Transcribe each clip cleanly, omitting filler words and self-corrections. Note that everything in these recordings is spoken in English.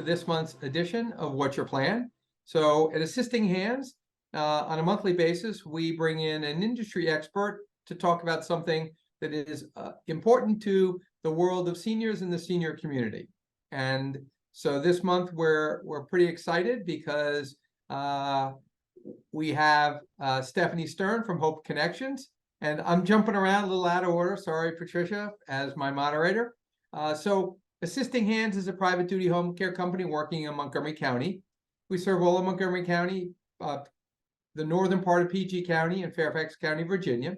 this month's edition of What's Your Plan? So at Assisting Hands, on a monthly basis, we bring in an industry expert to talk about something that is important to the world of seniors and the senior community. And so this month we're pretty excited because we have Stephanie Stern from Hope Connections, and I'm jumping around a little out of order. Sorry, Patricia, as my moderator. So Assisting Hands is a private duty home care company working in Montgomery County. We serve all of Montgomery County, the northern part of PG County and Fairfax County, Virginia.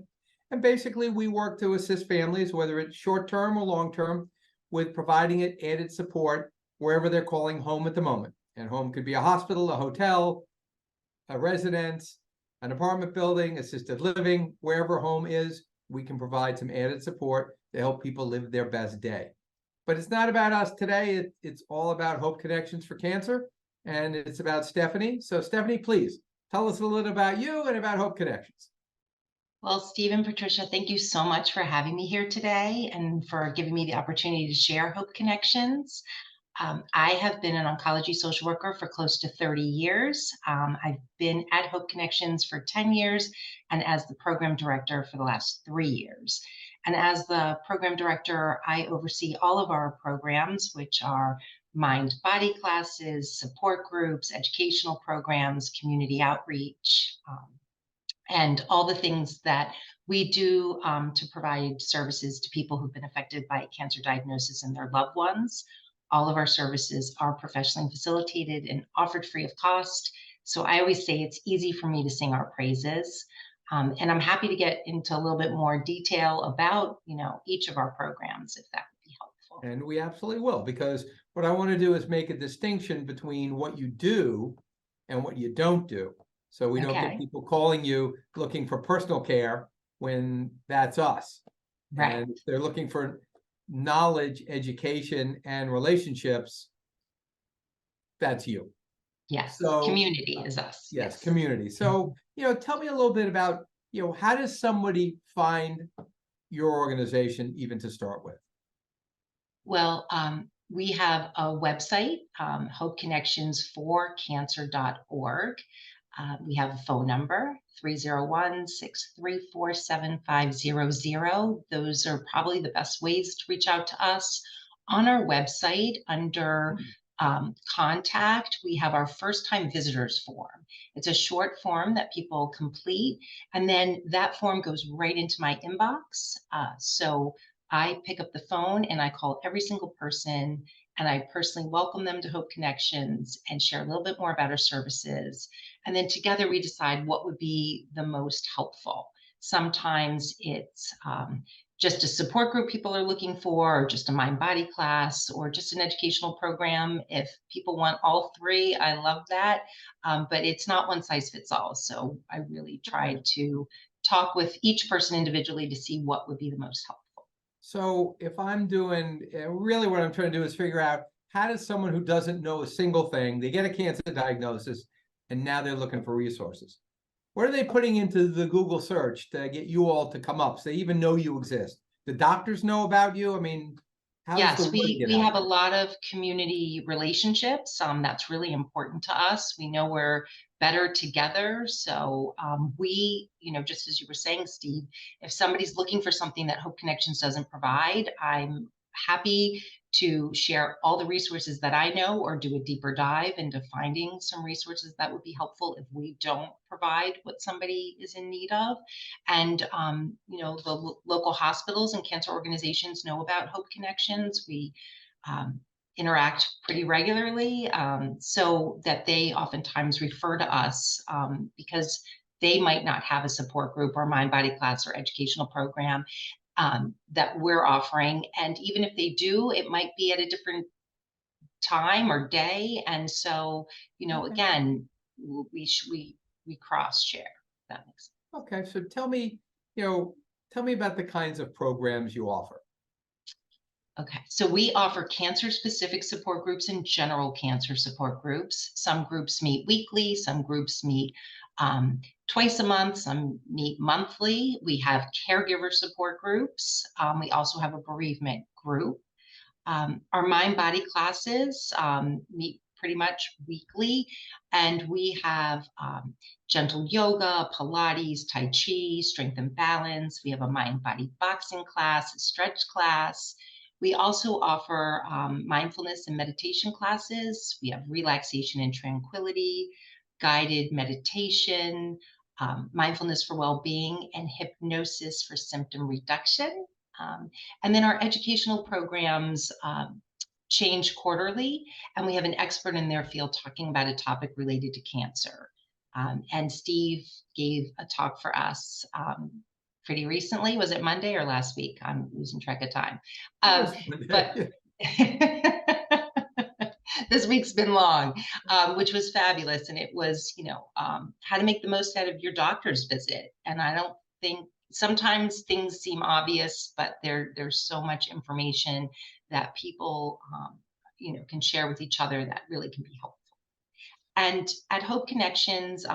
And basically we work to assist families, whether it's short-term or long-term, with providing it added support wherever they're calling home at the moment. And home could be a hospital, a hotel, a residence, an apartment building, assisted living, wherever home is, we can provide some added support to help people live their best day. But it's not about us today. It's all about Hope Connections for Cancer, and it's about Stephanie. So Stephanie, please tell us a little about you and about Hope Connections. Well, Steve and Patricia, thank you so much for having me here today and for giving me the opportunity to share Hope Connections. I have been an oncology social worker for close to 30 years. I've been at Hope Connections for 10 years and as the program director for the last 3 years. And as the program director, I oversee all of our programs, which are mind-body classes, support groups, educational programs, community outreach, and all the things that we do to provide services to people who've been affected by a cancer diagnosis and their loved ones. All of our services are professionally facilitated and offered free of cost. So I always say it's easy for me to sing our praises. And I'm happy to get into a little bit more detail about, each of our programs, if that would be helpful. And we absolutely will, because what I want to do is make a distinction between what you do and what you don't do. So we don't get people calling you looking for personal care when that's us. Right. And they're looking for knowledge, education, and relationships. That's you. Yes. So community is us. Yes, community. So, tell me a little bit about, how does somebody find your organization even to start with? Well, we have a website, hopeconnectionsforcancer.org. We have a phone number, 301-634-7500. Those are probably the best ways to reach out to us. On our website, under contact, we have our first-time visitors form. It's a short form that people complete, and then that form goes right into my inbox. So I pick up the phone and I call every single person, and I personally welcome them to Hope Connections and share a little bit more about our services. And then together we decide what would be the most helpful. Sometimes it's just a support group people are looking for, or just a mind-body class, or just an educational program. If people want all three, I love that. But it's not one size fits all. So I really try to talk with each person individually to see what would be the most helpful. So if I'm doing, really what I'm trying to do is figure out, how does someone who doesn't know a single thing, they get a cancer diagnosis, and now they're looking for resources. What are they putting into the Google search to get you all to come up so they even know you exist? The doctors know about you? I mean, yes, we have a lot of community relationships. That's really important to us. We know we're better together. So we, just as you were saying, Steve, if somebody's looking for something that Hope Connections doesn't provide, I'm happy to share all the resources that I know, or do a deeper dive into finding some resources that would be helpful if we don't provide what somebody is in need of. And, the local hospitals and cancer organizations know about Hope Connections. We interact pretty regularly, so that they oftentimes refer to us because they might not have a support group or mind-body class or educational program that we're offering. And even if they do, it might be at a different time or day. And so, again, we cross share. That makes sense. Okay. So tell me about the kinds of programs you offer. Okay, so we offer cancer-specific support groups and general cancer support groups. Some groups meet weekly, some groups meet twice a month, some meet monthly. We have caregiver support groups. We also have a bereavement group. Our mind-body classes meet pretty much weekly, and we have gentle yoga, Pilates, Tai Chi, strength and balance. We have a mind-body boxing class, a stretch class. We also offer mindfulness and meditation classes. We have relaxation and tranquility, guided meditation, mindfulness for well-being, and hypnosis for symptom reduction. And then our educational programs change quarterly, and we have an expert in their field talking about a topic related to cancer. And Steve gave a talk for us pretty recently. Was it Monday or last week? I'm losing track of time. But this week's been long, which was fabulous. And it was, how to make the most out of your doctor's visit. And I don't think, sometimes things seem obvious, but there's so much information that people, can share with each other that really can be helpful. And at Hope Connections,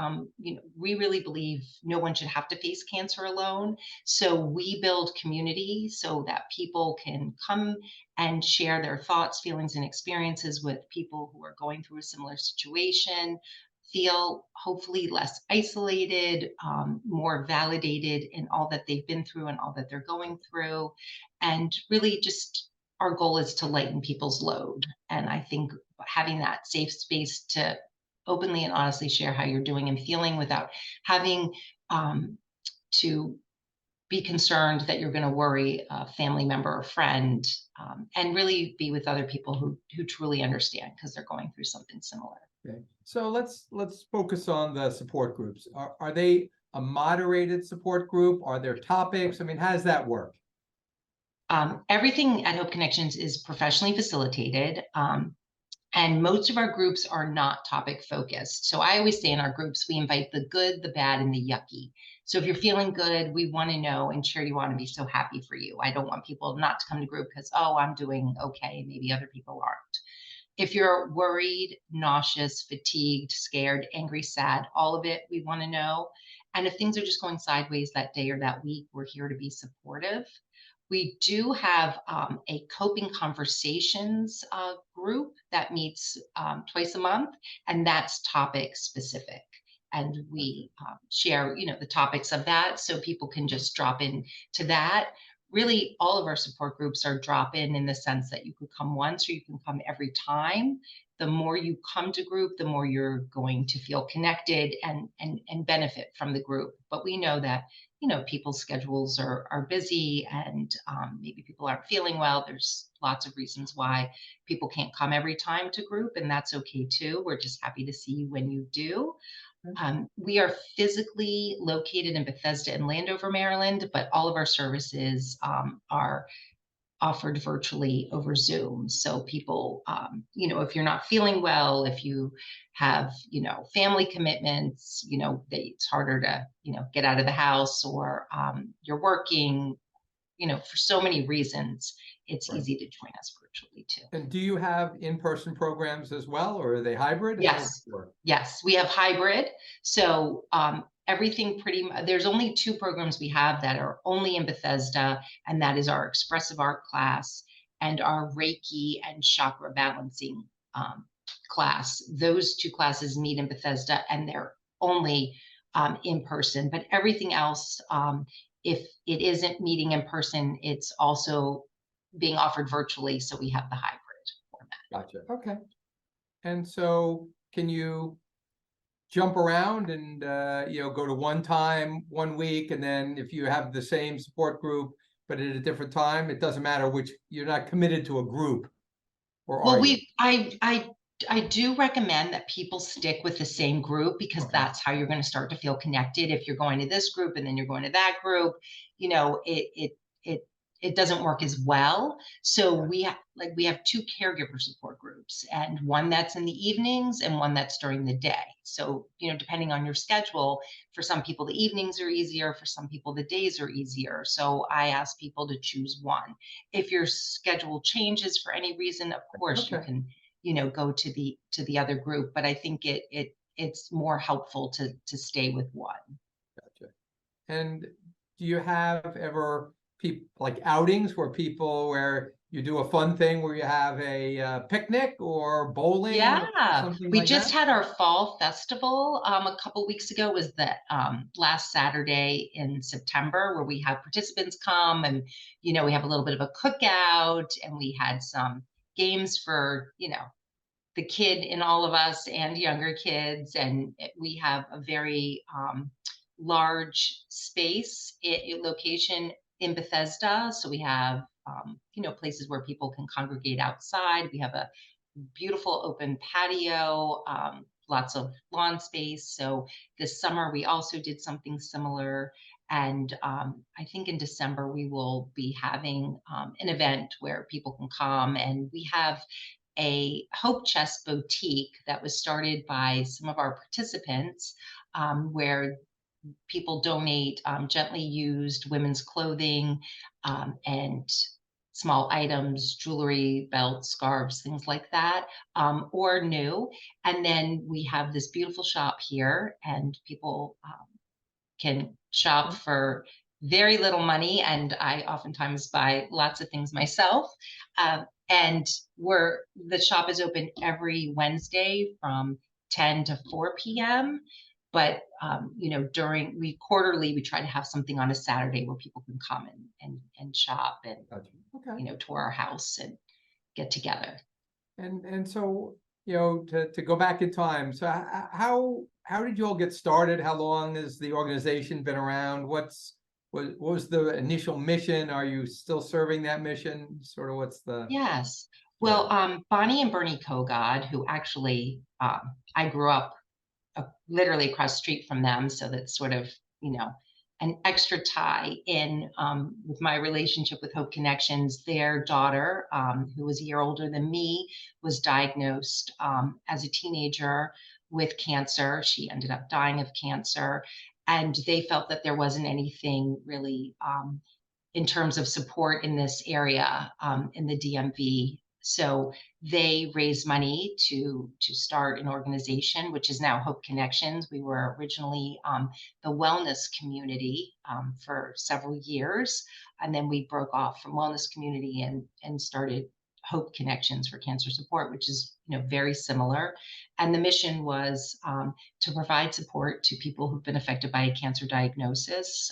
we really believe no one should have to face cancer alone. So we build community so that people can come and share their thoughts, feelings, and experiences with people who are going through a similar situation, feel hopefully less isolated, more validated in all that they've been through and all that they're going through. And really just our goal is to lighten people's load. And I think having that safe space to openly and honestly share how you're doing and feeling without having to be concerned that you're going to worry a family member or friend, and really be with other people who truly understand because they're going through something similar. Okay. So let's focus on the support groups. Are they a moderated support group? Are there topics? I mean, how does that work? Everything at Hope Connections is professionally facilitated. And most of our groups are not topic focused. So I always say in our groups, we invite the good, the bad, and the yucky. So if you're feeling good, we want to know, and Charity want to be so happy for you. I don't want people not to come to group because, oh, I'm doing okay. Maybe other people aren't. If you're worried, nauseous, fatigued, scared, angry, sad, all of it, we want to know. And if things are just going sideways that day or that week, we're here to be supportive. We do have a coping conversations group that meets twice a month, and that's topic specific. And we share, the topics of that, so people can just drop in to that. Really, all of our support groups are drop in the sense that you could come once or you can come every time. The more you come to group, the more you're going to feel connected and benefit from the group. But we know that people's schedules are busy, and maybe people aren't feeling well. There's lots of reasons why people can't come every time to group, and that's okay too. We're just happy to see you when you do. We are physically located in Bethesda and Landover, Maryland, but all of our services are offered virtually over Zoom. So people, if you're not feeling well, if you have, family commitments, that it's harder to, get out of the house, or you're working, for so many reasons, it's Right. easy to join us virtually too. And do you have in-person programs as well, or are they hybrid? Yes. Yes, we have hybrid. So everything there's only 2 programs we have that are only in Bethesda, and that is our expressive art class and our Reiki and chakra balancing class. Those 2 classes meet in Bethesda, and they're only in person. But everything else, if it isn't meeting in person, it's also being offered virtually. So we have the hybrid format. Gotcha. Okay. And so can you jump around and, go to one time, 1 week, and then if you have the same support group, but at a different time, it doesn't matter which, you're not committed to a group, or are Well, you? I do recommend that people stick with the same group, because Okay. that's how you're going to start to feel connected. If you're going to this group and then you're going to that group, it doesn't work as well. So we have 2 caregiver support groups, and one that's in the evenings and one that's during the day. So, depending on your schedule, for some people, the evenings are easier. For some people, the days are easier. So I ask people to choose one. If your schedule changes for any reason, of course you can, go to the other group. But I think it's more helpful to stay with one. Gotcha. And do you have ever people like outings where you do a fun thing where you have a picnic or bowling or Yeah, something we like just that? had our fall festival a couple weeks ago. Was the last Saturday in September, where we have participants come, and we have a little bit of a cookout, and we had some games for the kid in all of us and younger kids, and we have a very large space location in Bethesda, so we have places where people can congregate outside. We have a beautiful open patio, lots of lawn space. So this summer we also did something similar. And I think in December we will be having an event where people can come. And we have a Hope Chest boutique that was started by some of our participants, where people donate gently used women's clothing and small items, jewelry, belts, scarves, things like that, or new. And then we have this beautiful shop here, and people can shop for very little money. And I oftentimes buy lots of things myself. And the shop is open every Wednesday from 10 to 4 p.m. But quarterly we try to have something on a Saturday where people can come and shop and Gotcha. Okay. tour our house and get together. And so, to go back in time, so how did you all get started? How long has the organization been around? What was the initial mission? Are you still serving that mission? Sort of what's the Yes. story? Well, Bonnie and Bernie Kogod, who actually I grew up literally across the street from them, so that's sort of an extra tie in with my relationship with Hope Connections. Their daughter, who was a year older than me, was diagnosed as a teenager with cancer. She ended up dying of cancer, and they felt that there wasn't anything really in terms of support in this area in the DMV. So they raised money to start an organization, which is now Hope Connections. We were originally the wellness community for several years, and then we broke off from wellness community and started Hope Connections for Cancer Support, which is very similar. And the mission was to provide support to people who've been affected by a cancer diagnosis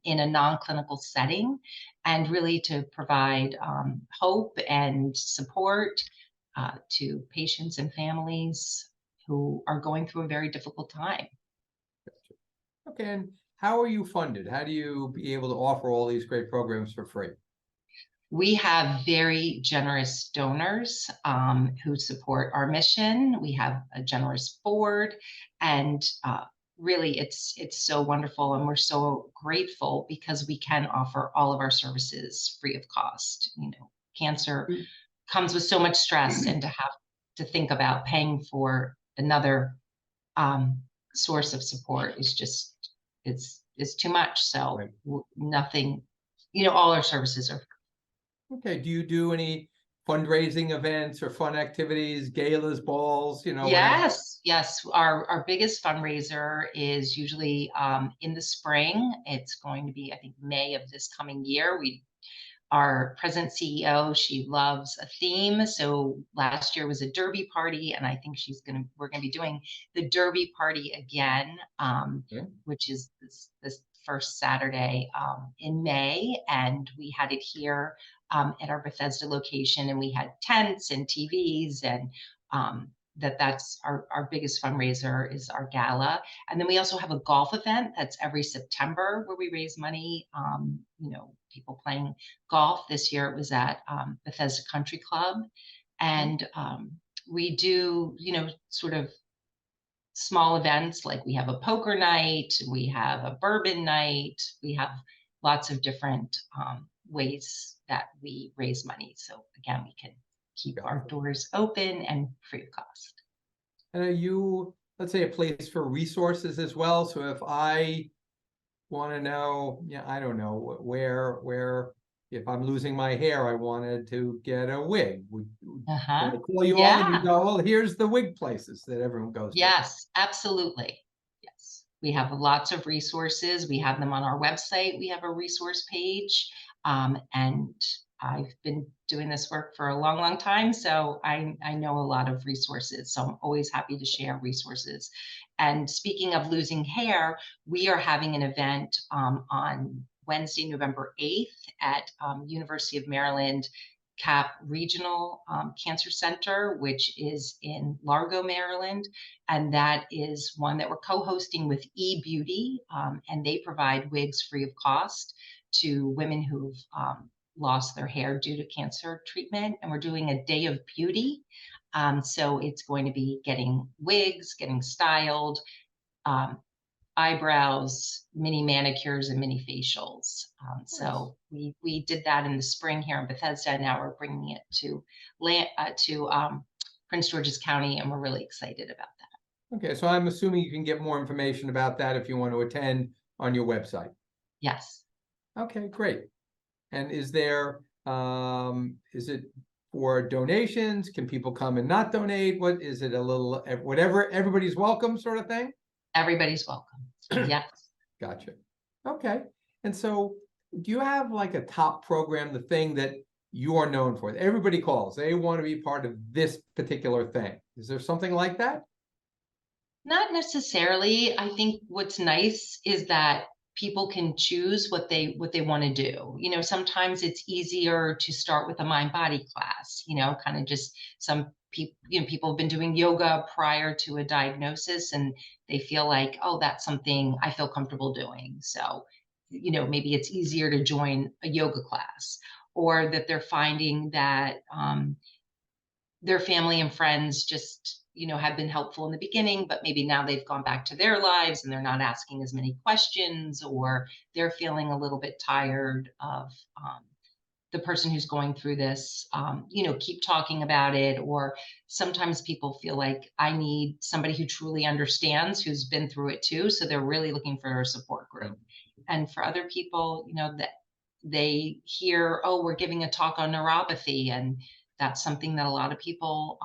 in a non-clinical setting, and really to provide hope and support to patients and families who are going through a very difficult time. Okay, and how are you funded? How do you be able to offer all these great programs for free? We have very generous donors who support our mission. We have a generous board, and really it's so wonderful, and we're so grateful because we can offer all of our services free of cost. Cancer comes with so much stress, and to have to think about paying for another source of support is just it's too much. So Right. nothing, all our services are. Okay, do you do any fundraising events or fun activities, galas, balls, whatever? Yes. Our biggest fundraiser is usually in the spring. It's going to be, I think, May of this coming year. Our present CEO, she loves a theme. So last year was a derby party, and I think we're gonna be doing the derby party again, Yeah. which is this first Saturday in May. And we had it here at our Bethesda location, and we had tents and TVs, and that's our biggest fundraiser is our gala. And then we also have a golf event that's every September where we raise money, people playing golf. This year it was at Bethesda Country Club. And we do, sort of small events, like we have a poker night, we have a bourbon night, we have lots of different ways that we raise money. So again, we can keep our doors open and free of cost. And are you, let's say, a place for resources as well? So if I want to know, I don't know where, if I'm losing my hair, I wanted to get a wig. Can I call you all and you Yeah. go, well, here's the wig places that everyone goes to? Yes, absolutely. Yes. We have lots of resources. We have them on our website. We have a resource page. And I've been doing this work for a long, long time. So I know a lot of resources. So I'm always happy to share resources. And speaking of losing hair, we are having an event on Wednesday, November 8th at University of Maryland CAP Regional Cancer Center, which is in Largo, Maryland. And that is one that we're co-hosting with eBeauty, and they provide wigs free of cost to women who've lost their hair due to cancer treatment. And we're doing a day of beauty. So it's going to be getting wigs, getting styled, um, eyebrows, mini manicures, and mini facials. So we did that in the spring here in Bethesda, and now we're bringing it to Prince George's County, and we're really excited about that. Okay, so I'm assuming you can get more information about that if you want to attend on your website. Yes. Okay, great. And is there, is it for donations? Can people come and not donate? What is it, a little, whatever, everybody's welcome sort of thing? Everybody's welcome. Yes. Gotcha. Okay. And so do you have like a top program, the thing that you are known for? Everybody calls, they want to be part of this particular thing. Is there something like that? Not necessarily. I think what's nice is that people can choose what they want to do. You know, sometimes it's easier to start with a mind body class, you know, kind of just some people, you know, people have been doing yoga prior to a diagnosis and they feel like, oh, that's something I feel comfortable doing. So, you know, maybe it's easier to join a yoga class, or that they're finding that their family and friends just, you know, have been helpful in the beginning, but maybe now they've gone back to their lives and they're not asking as many questions, or they're feeling a little bit tired of the person who's going through this, you know, keep talking about it. Or sometimes people feel like I need somebody who truly understands, who's been through it too. So they're really looking for a support group. And for other people, you know, that they hear, oh, we're giving a talk on neuropathy, and that's something that a lot of people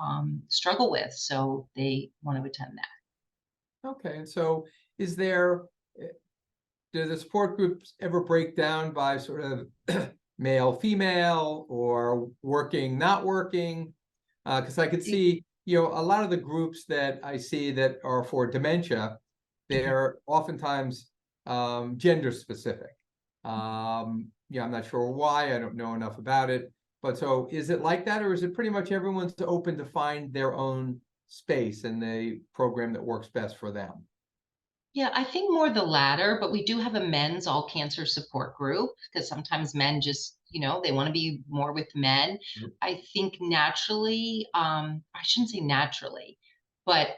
struggle with. So they want to attend that. Okay. And so is there, do the support groups ever break down by sort of male, female, or working, not working? Because I could see, you know, a lot of the groups that I see that are for dementia, they're oftentimes gender specific. Yeah, I'm not sure why. I don't know enough about it. But so is it like that, or is it pretty much everyone's open to find their own space and the program that works best for them? Yeah, I think more the latter, but we do have a men's all cancer support group because sometimes men just, you know, they want to be more with men. Mhm. I think naturally, I shouldn't say naturally, but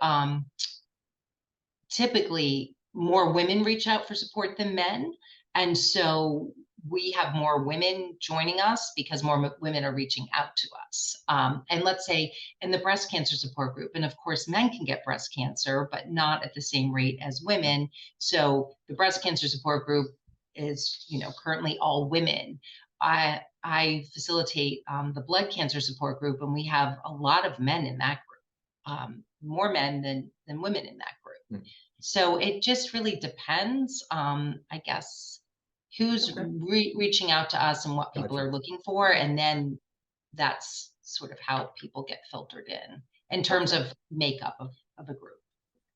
typically more women reach out for support than men. And so we have more women joining us because more women are reaching out to us. And let's say in the breast cancer support group, and of course, men can get breast cancer, but not at the same rate as women. So the breast cancer support group is, you know, currently all women. I facilitate the blood cancer support group, and we have a lot of men in that group, more men than women in that group. Mm. So it just really depends, I guess, who's Okay. reaching out to us and what people Gotcha. are looking for. And then that's sort of how people get filtered in terms Okay. of makeup of a group.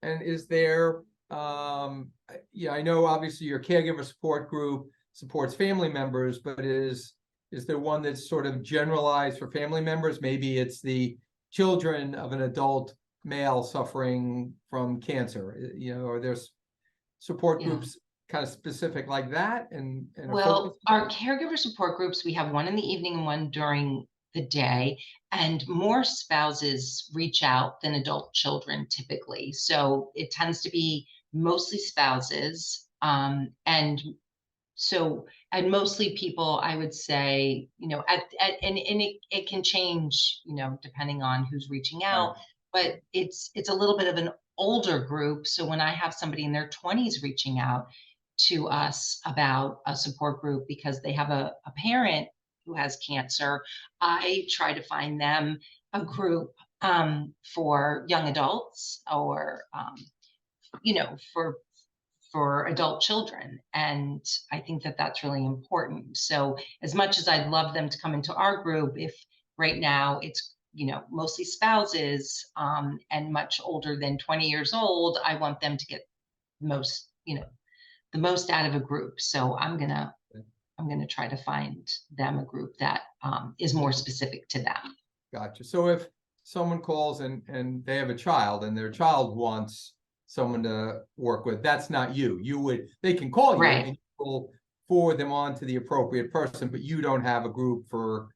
And is there, yeah, I know obviously your caregiver support group supports family members, but is there one that's sort of generalized for family members? Maybe it's the children of an adult male suffering from cancer, you know, or there's support Yeah. groups kind of specific like that and a focus? Well, our caregiver support groups, we have one in the evening and one during the day, and more spouses reach out than adult children typically. So it tends to be mostly spouses. And mostly people, I would say, you know, and it can change, you know, depending on who's reaching Right. out, but it's a little bit of an older group. So when I have somebody in their 20s reaching out to us about a support group because they have a parent who has cancer, I try to find them a group for young adults, or you know, for adult children. And I think that that's really important. So as much as I'd love them to come into our group, if right now it's, mostly spouses, and much older than 20 years old, I want them to get most, the most out of a group. So I'm gonna try to find them a group that is more specific to them. Gotcha. So if someone calls and they have a child and their child wants someone to work with, that's not you. They can call you Right. and you will forward them on to the appropriate person, but you don't have a group for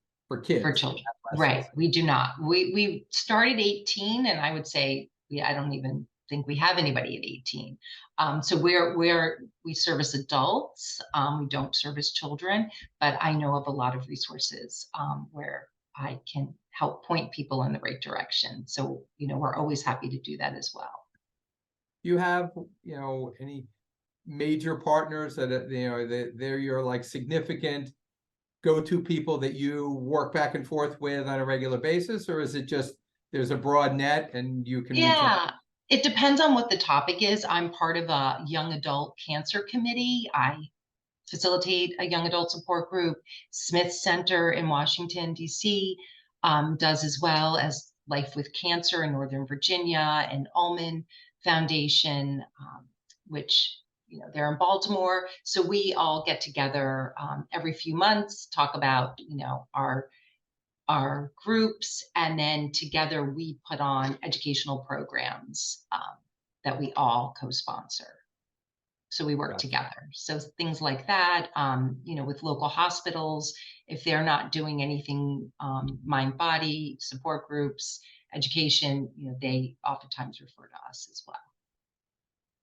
kids. For children. Right. We do not. We started 18, and I would say, I don't even think we have anybody at 18. So we service adults. We don't service children, but I know of a lot of resources where I can help point people in the right direction. So, we're always happy to do that as well. You have, any major partners that, they're your like significant go-to people that you work back and forth with on a regular basis, or is it just there's a broad net and you can reach out? Yeah, it depends on what the topic is. I'm part of a young adult cancer committee. I facilitate a young adult support group. Smith Center in Washington, D.C. Does, as well as Life with Cancer in Northern Virginia, and Ullman Foundation, which, they're in Baltimore. So we all get together every few months, talk about, our groups, and then together we put on educational programs that we all co-sponsor. So we work together. So things like that, with local hospitals, if they're not doing anything, mind body support groups, education, they oftentimes refer to us as well.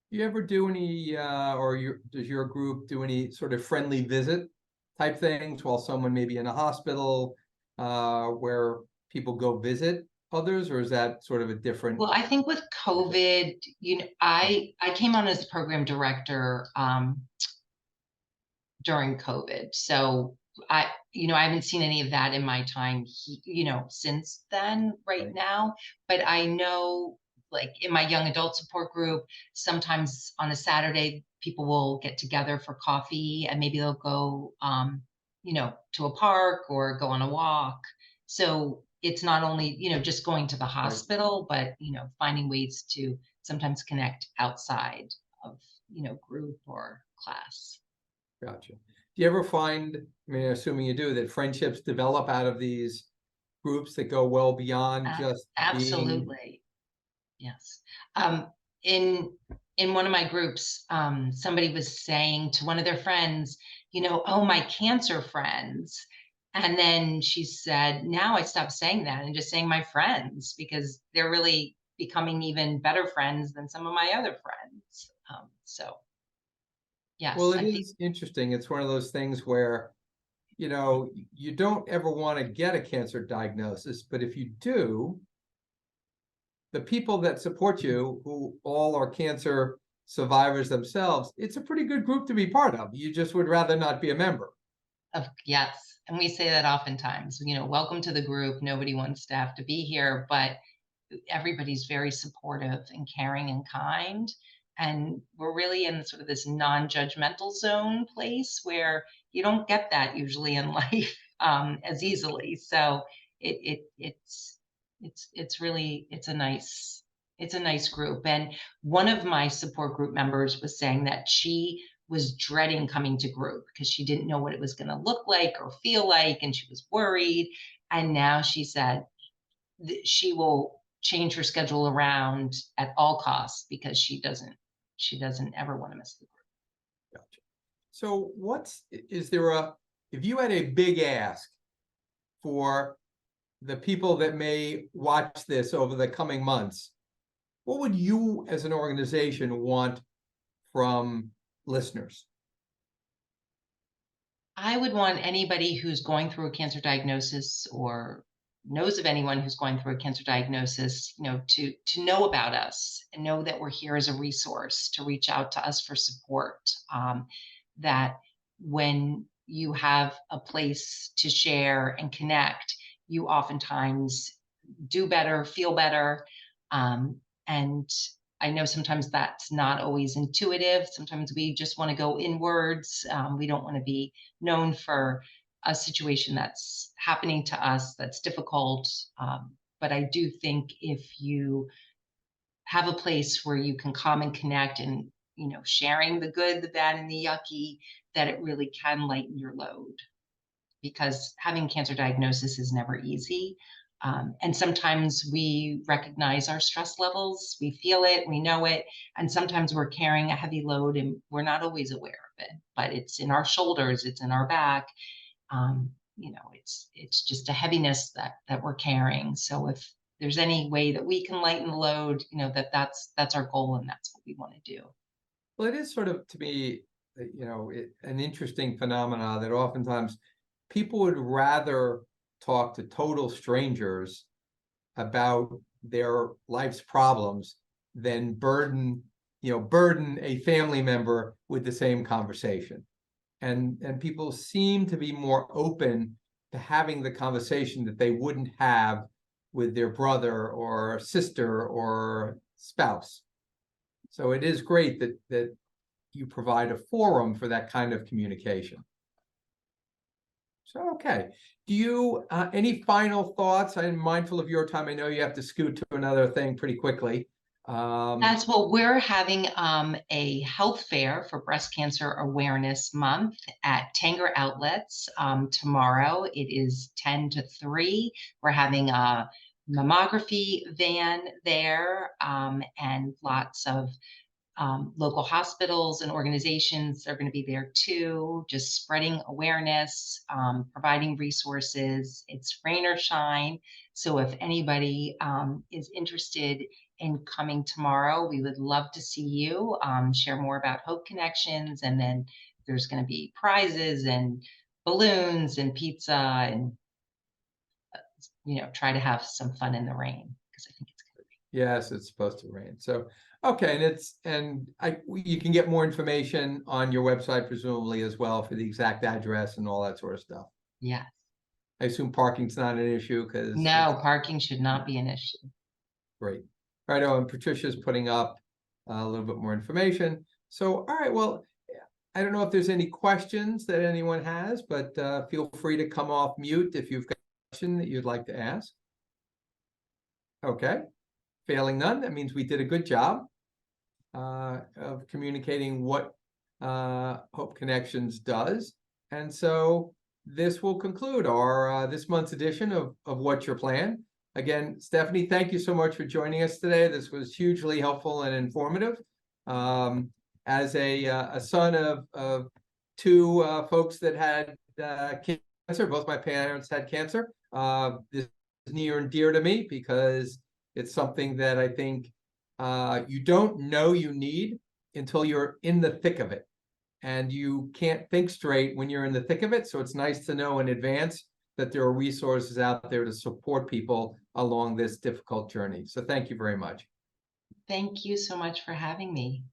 You ever do any, does your group do any sort of friendly visit type things while someone may be in a hospital, where people go visit others, or is that sort of a different? Well, I think with COVID, I came on as program director during COVID. So I haven't seen any of that in my time, since then right now. But I know, like in my young adult support group, sometimes on a Saturday, people will get together for coffee, and maybe they'll go, to a park or go on a walk. So it's not only, just going to the hospital, but, finding ways to sometimes connect outside of, group or class. Gotcha. Do you ever find, I mean, assuming you do, that friendships develop out of these groups that go well beyond just being? Absolutely. Yes. In one of my groups, somebody was saying to one of their friends, oh, my cancer friends. And then she said, now I stopped saying that and just saying my friends, because they're really becoming even better friends than some of my other friends. So yes. Well, it is interesting. It's one of those things where, you don't ever want to get a cancer diagnosis, but if you do, the people that support you, who all are cancer survivors themselves, it's a pretty good group to be part of. You just would rather not be a member. Yes. And we say that oftentimes, welcome to the group. Nobody wants to have to be here, but everybody's very supportive and caring and kind. And we're really in sort of this non-judgmental zone place where you don't get that usually in life as easily. So it's a nice group. And one of my support group members was saying that she was dreading coming to group because she didn't know what it was going to look like or feel like, and she was worried. And now she said that she will change her schedule around at all costs because she doesn't ever want to miss the group. Gotcha. So if you had a big ask for the people that may watch this over the coming months, what would you as an organization want from listeners? I would want anybody who's going through a cancer diagnosis or knows of anyone who's going through a cancer diagnosis, to know about us and know that we're here as a resource, to reach out to us for support. That when you have a place to share and connect, you oftentimes do better, feel better, and I know sometimes that's not always intuitive. Sometimes we just want to go inwards. We don't want to be known for a situation that's happening to us that's difficult. But I do think if you have a place where you can come and connect and, sharing the good, the bad, and the yucky, that it really can lighten your load, because having cancer diagnosis is never easy. And sometimes we recognize our stress levels, we feel it, we know it, and sometimes we're carrying a heavy load and we're not always aware of it, but it's in our shoulders, it's in our back. It's just a heaviness that we're carrying. So if there's any way that we can lighten the load, that's our goal and that's what we want to do. Well, it is sort of, to me, an interesting phenomena that oftentimes people would rather talk to total strangers about their life's problems than burden a family member with the same conversation. And people seem to be more open to having the conversation that they wouldn't have with their brother or sister or spouse. So it is great that you provide a forum for that kind of communication. So, okay. Do you, any final thoughts? I'm mindful of your time. I know you have to scoot to another thing pretty quickly. That's what we're having a health fair for Breast Cancer Awareness Month at Tanger Outlets tomorrow. It is 10 to 3. We're having a mammography van there and lots of local hospitals and organizations are going to be there too, just spreading awareness, providing resources. It's rain or shine. So if anybody is interested in coming tomorrow, we would love to see you, share more about Hope Connections. And then there's going to be prizes and balloons and pizza and, try to have some fun in the rain because I think it's going to be. Yes, it's supposed to rain. So, okay. And you can get more information on your website, presumably as well, for the exact address and all that sort of stuff. Yes. I assume parking's not an issue because No, parking should not be an issue. great. Right. Oh, and Patricia's putting up a little bit more information. So, all right. Well, I don't know if there's any questions that anyone has, but feel free to come off mute if you've got a question that you'd like to ask. Okay. Failing none, that means we did a good job of communicating what Hope Connections does. And so this will conclude our this month's edition of What's Your Plan? Again, Stephanie, thank you so much for joining us today. This was hugely helpful and informative. As a son of two folks that had cancer, both my parents had cancer. This is near and dear to me because it's something that I think you don't know you need until you're in the thick of it. And you can't think straight when you're in the thick of it. So it's nice to know in advance that there are resources out there to support people along this difficult journey. So thank you very much. Thank you so much for having me.